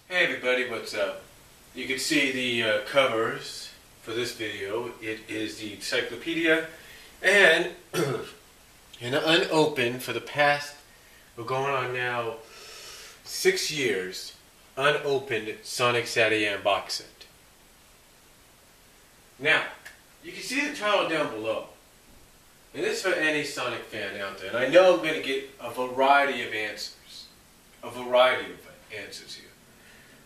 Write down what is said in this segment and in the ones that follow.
Hey everybody, what's up? You can see the covers for this video. It is the encyclopedia and an unopened for the past, we're going on now 6 years, unopened Sonic Saturday box set. Now, you can see the title down below. And this is for any Sonic fan out there. And I know I'm going to get a variety of answers. Here.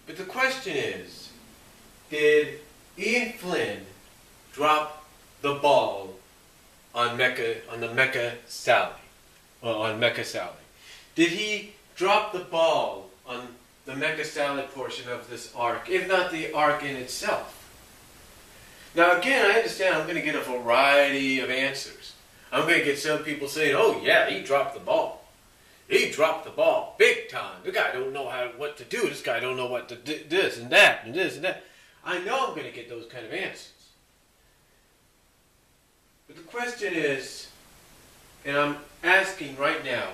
But the question is, did Ian Flynn drop the ball on the Mecha Sally? Well, on Mecha Sally. Did he drop the ball on the Mecha Sally portion of this arc, if not the arc in itself? Now again, I understand I'm going to get a variety of answers. I'm going to get some people saying, oh yeah, he dropped the ball. He dropped the ball big time. The guy don't know what to do. This guy don't know what to do, this and that and this and that. I know I'm going to get those kind of answers. But the question is, and I'm asking right now,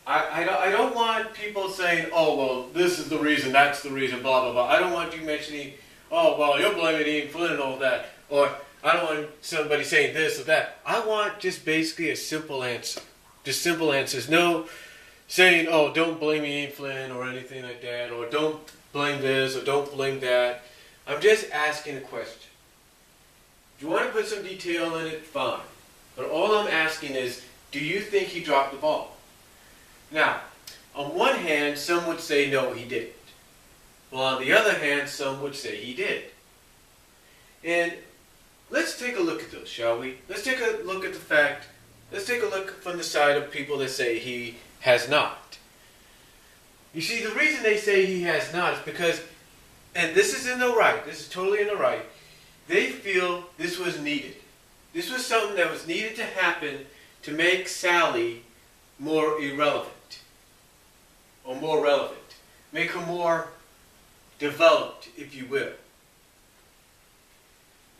I don't want people saying, oh, well, this is the reason, that's the reason, blah, blah, blah. I don't want you mentioning, oh, well, you're blaming Ian Flynn and all that. Or I don't want somebody saying this or that. I want just basically a simple answer. Just simple answers. No saying, oh, don't blame Ian Flynn or anything like that, or don't blame this or don't blame that. I'm just asking a question. If you want to put some detail in it, fine. But all I'm asking is, do you think he dropped the ball? Now, on one hand, some would say no, he didn't. Well, on the other hand, some would say he did. And let's take a look at those, shall we? Let's take a look at the fact. Let's take a look from the side of people that say he has not. You see, the reason they say he has not is because, and this is in the right, this is totally in the right, they feel this was needed. This was something that was needed to happen to make Sally more irrelevant. Or more relevant. Make her more developed, if you will.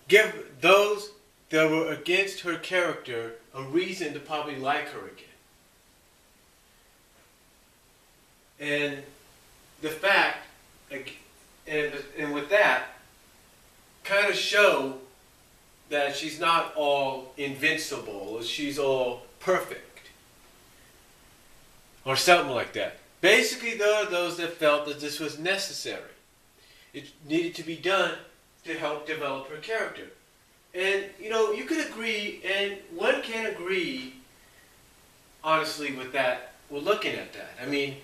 Give those that were against her character a reason to probably like her again. And the fact, and with that, kind of show that she's not all invincible, or she's all perfect, or something like that. Basically, there are those that felt that this was necessary. It needed to be done to help develop her character. And, you know, you could agree, and one can agree, honestly, with that, with looking at that. I mean,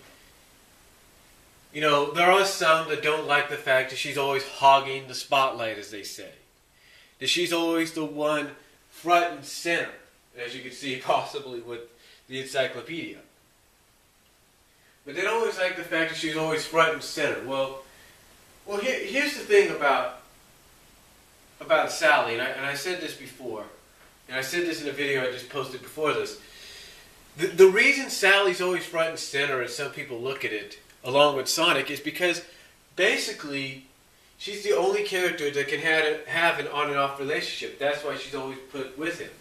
you know, there are some that don't like the fact that she's always hogging the spotlight, as they say. That she's always the one front and center, as you can see possibly with the encyclopedia. But they don't always like the fact that she's always front and center. Well, here's the thing about Sally, and I said this before, and I said this in a video I just posted before this. The reason Sally's always front and center, as some people look at it, along with Sonic, is because basically she's the only character that can have an on and off relationship. That's why she's always put with him.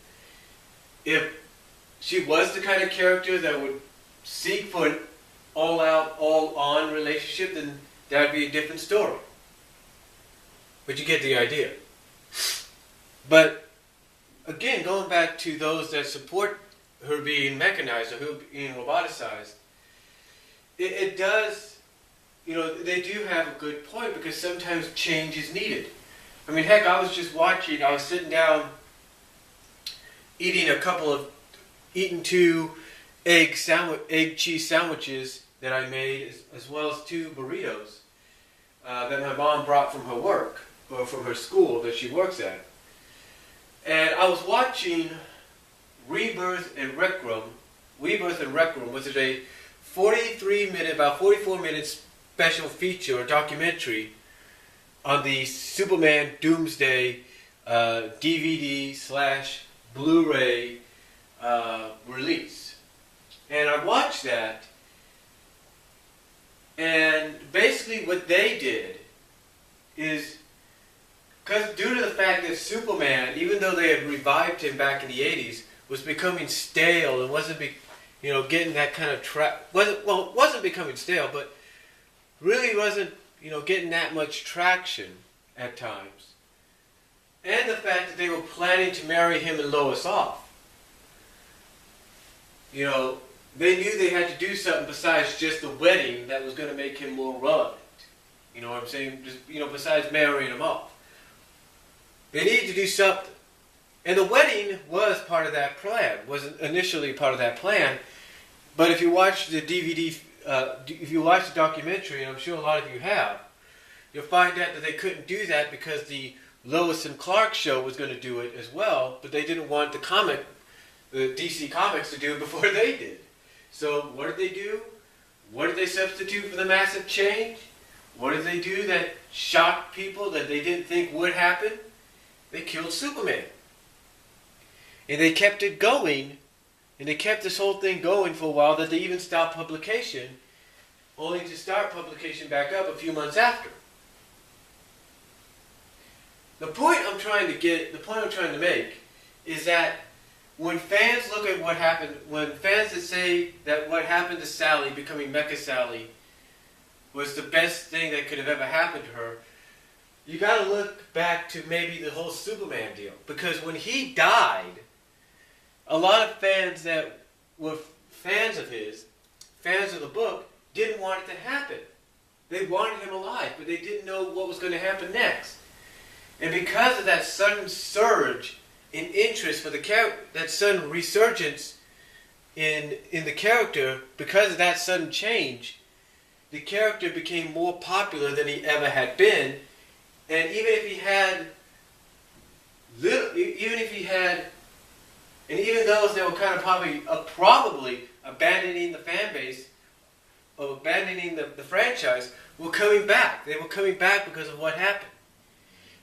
If she was the kind of character that would seek for an all-out, all-on relationship, then that would be a different story. But you get the idea. But again, going back to those that support her being mechanized or her being roboticized, it does, you know, they do have a good point, because sometimes change is needed. I mean, heck, I was sitting down eating two egg cheese sandwiches that I made, as well as 2 burritos that my mom brought from her work, or from her school that she works at. And I was watching Rebirth and Rec Room, which is a 43-minute, about 44-minute special feature or documentary on the Superman Doomsday DVD/Blu-ray release. And I watched that, and basically what they did is, because due to the fact that Superman, even though they had revived him back in the 80s, was becoming stale and wasn't getting that kind of wasn't becoming stale, but really wasn't, getting that much traction at times. And the fact that they were planning to marry him and Lois off. They knew they had to do something besides just the wedding that was going to make him more relevant. You know what I'm saying? Just, besides marrying him off. They needed to do something. And the wedding was part of that plan, wasn't initially part of that plan. But if you watch the DVD, if you watch the documentary, and I'm sure a lot of you have, you'll find out that they couldn't do that because the Lois and Clark show was going to do it as well, but they didn't want the DC Comics to do it before they did. So what did they do? What did they substitute for the massive change? What did they do that shocked people that they didn't think would happen? They killed Superman. And they kept it going, and they kept this whole thing going for a while, that they even stopped publication, only to start publication back up a few months after. The point I'm trying to make is that when fans look at what happened, when fans that say that what happened to Sally, becoming Mecha Sally, was the best thing that could have ever happened to her, you got to look back to maybe the whole Superman deal. Because when he died, a lot of fans that were fans of his, fans of the book, didn't want it to happen. They wanted him alive, but they didn't know what was going to happen next. And because of that sudden surge in interest for the character, that sudden resurgence in the character, because of that sudden change, the character became more popular than he ever had been. And even those that were kind of probably abandoning the fan base, or abandoning the franchise, were coming back. They were coming back because of what happened.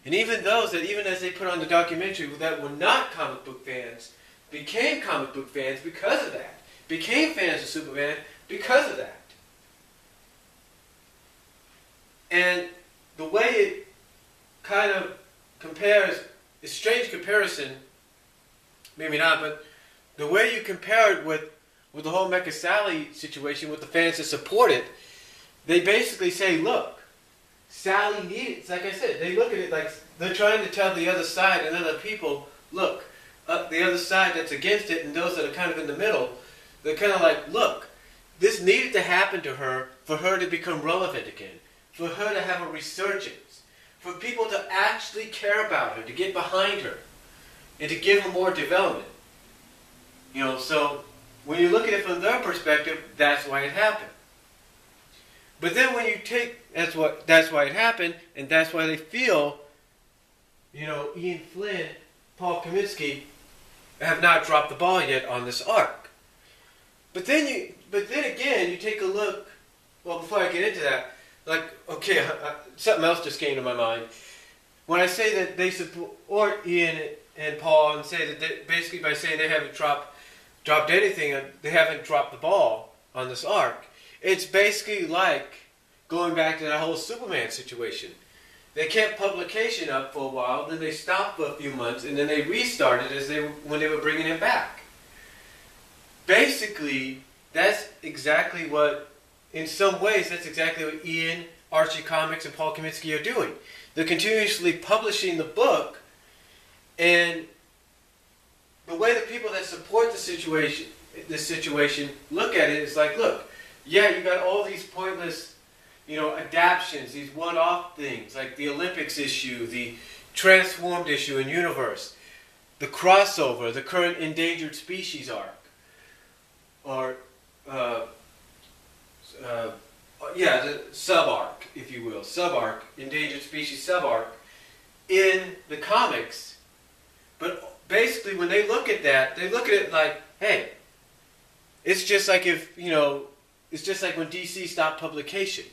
And even those that, even as they put on the documentary, that were not comic book fans, became comic book fans because of that. Became fans of Superman because of that. And the way it kind of compares, a strange comparison, maybe not, but the way you compare it with the whole Mecha Sally situation, with the fans that support it, they basically say, look, Sally needs, like I said, they look at it like they're trying to tell the other side and other people, look, the other side that's against it and those that are kind of in the middle, they're kind of like, look, this needed to happen to her for her to become relevant again, for her to have a resurgence, for people to actually care about her, to get behind her, and to give her more development. So when you look at it from their perspective, that's why it happened. But then when you take, that's why it happened, and that's why they feel, Ian Flynn, Paul Kaminsky, have not dropped the ball yet on this arc. But then again, you take a look, well, before I get into that, something else just came to my mind. When I say that they support Ian and Paul, and say that basically by saying they haven't dropped anything, they haven't dropped the ball on this arc, it's basically like going back to that whole Superman situation. They kept publication up for a while, then they stopped for a few months, and then they restarted when they were bringing it back. Basically, that's exactly what, in some ways, that's exactly what Ian, Archie Comics, and Paul Kaminsky are doing. They're continuously publishing the book, and the way the people that support this situation look at it is like, look, yeah, you got all these pointless, adaptions, these one-off things, like the Olympics issue, the Transformed issue in Universe, the crossover, the current endangered species arc, or the sub-arc, if you will, sub-arc, endangered species sub-arc, in the comics. But basically, when they look at that, they look at it like, hey, it's just like it's just like when DC stopped publication.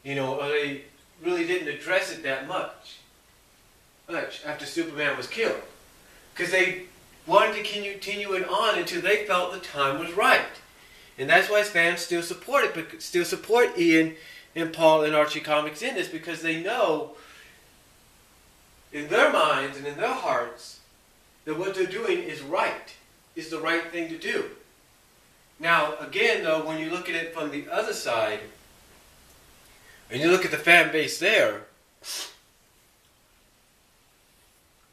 Or they really didn't address it that much after Superman was killed. Because they wanted to continue it on until they felt the time was right. And that's why fans still support it, but still support Ian and Paul and Archie Comics in this, because they know in their minds and in their hearts that what they're doing is right, is the right thing to do. Now, again, though, when you look at it from the other side, and you look at the fan base there,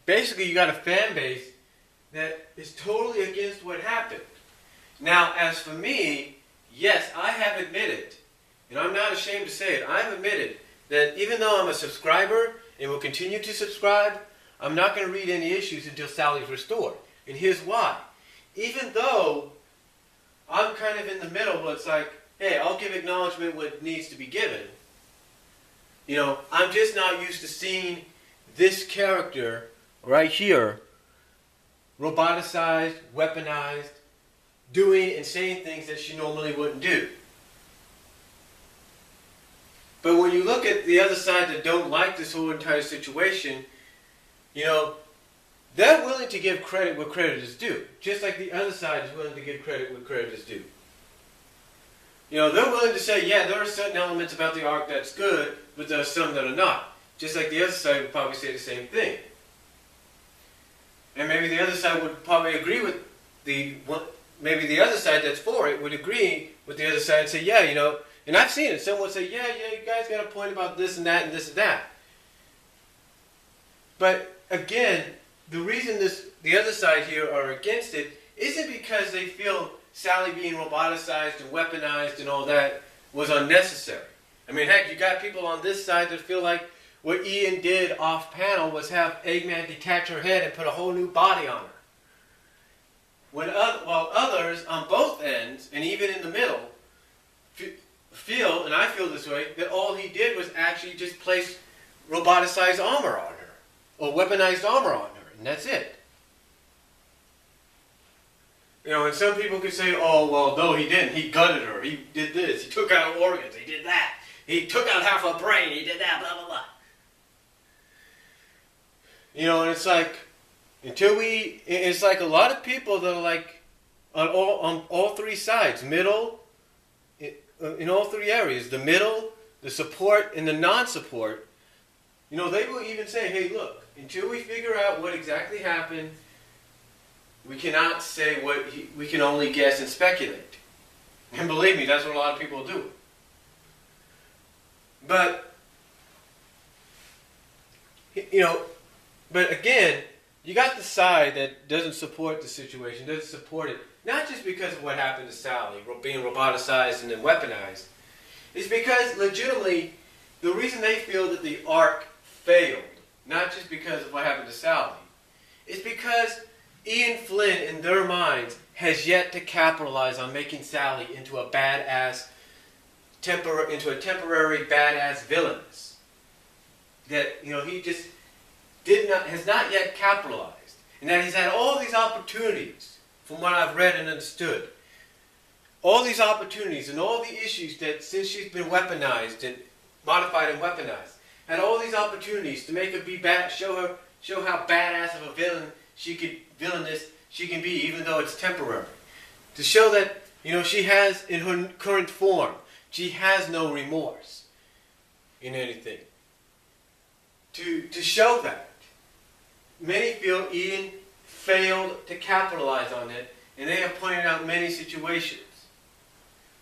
basically you got a fan base that is totally against what happened. Now, as for me, yes, I have admitted, and I'm not ashamed to say it, I've admitted that even though I'm a subscriber and will continue to subscribe, I'm not going to read any issues until Sally's restored. And here's why. Even though I'm kind of in the middle where it's like, hey, I'll give acknowledgement what needs to be given. You know, I'm just not used to seeing this character right here roboticized, weaponized, doing and saying things that she normally wouldn't do. But when you look at the other side that don't like this whole entire situation, you know, they're willing to give credit where credit is due. Just like the other side is willing to give credit where credit is due. You know, they're willing to say, yeah, there are certain elements about the arc that's good, but there are some that are not. Just like the other side would probably say the same thing. And maybe the other side would probably agree with maybe the other side that's for it would agree with the other side and say, yeah, you know, and I've seen it. Someone would say, yeah, you guys got a point about this and that and this and that. But again, the reason the other side here are against it isn't because they feel Sally being roboticized and weaponized and all that was unnecessary. I mean, heck, you got people on this side that feel like what Ian did off panel was have Eggman detach her head and put a whole new body on her. While others on both ends, and even in the middle, feel, and I feel this way, that all he did was actually just place roboticized armor on her, or weaponized armor on her, and that's it. You know, and some people could say, oh, well, no, he didn't. He gutted her. He did this. He took out organs. He did that. He took out half her brain. He did that, blah, blah, blah. You know, and it's like, it's like a lot of people that are like, on all three sides, middle, in all three areas, the middle, the support, and the non-support, you know, they will even say, hey, look, until we figure out what exactly happened, we cannot say we can only guess and speculate. And believe me, that's what a lot of people do. But, you know, but again, you got the side that doesn't support the situation, doesn't support it, not just because of what happened to Sally, being roboticized and then weaponized. It's because, legitimately, the reason they feel that the arc failed, not just because of what happened to Sally, is because Ian Flynn, in their minds, has yet to capitalize on making Sally into a badass, into a temporary badass villainess. That, you know, he just has not yet capitalized. And that he's had all these opportunities, from what I've read and understood. All these opportunities and all the issues that, since she's been weaponized and modified and weaponized, had all these opportunities to make her be bad, show how badass of a villainess she can be, even though it's temporary. To show that, you know, she has, in her current form, she has no remorse in anything. To show that, many feel Ian failed to capitalize on it, and they have pointed out many situations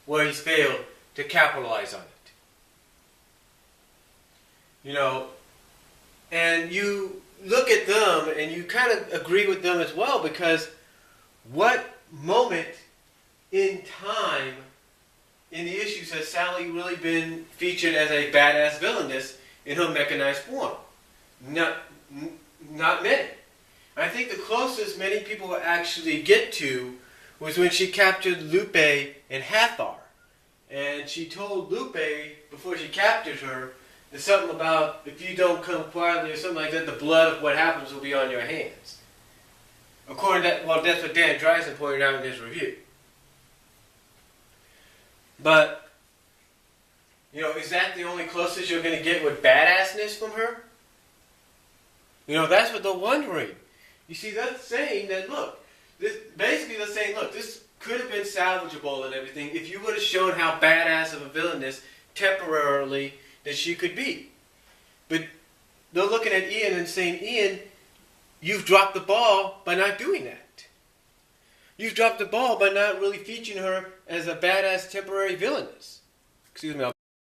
where he's failed to capitalize on it. You know, and you look at them and you kind of agree with them as well, because what moment in time in the issues has Sally really been featured as a badass villainess in her mechanized form? Not many. I think the closest many people will actually get to was when she captured Lupe and Hathor. And she told Lupe, before she captured her, there's something about, if you don't come quietly or something like that, the blood of what happens will be on your hands. According to that, well, that's what Dan Dreisen pointed out in his review. But, you know, is that the only closest you're going to get with badassness from her? You know, that's what they're wondering. You see, they're saying that, look, basically they're saying, look, this could have been salvageable and everything if you would have shown how badass of a villainess temporarily that she could be. But they're looking at Ian and saying, Ian, you've dropped the ball by not doing that. You've dropped the ball by not really featuring her as a badass temporary villainess. Excuse me.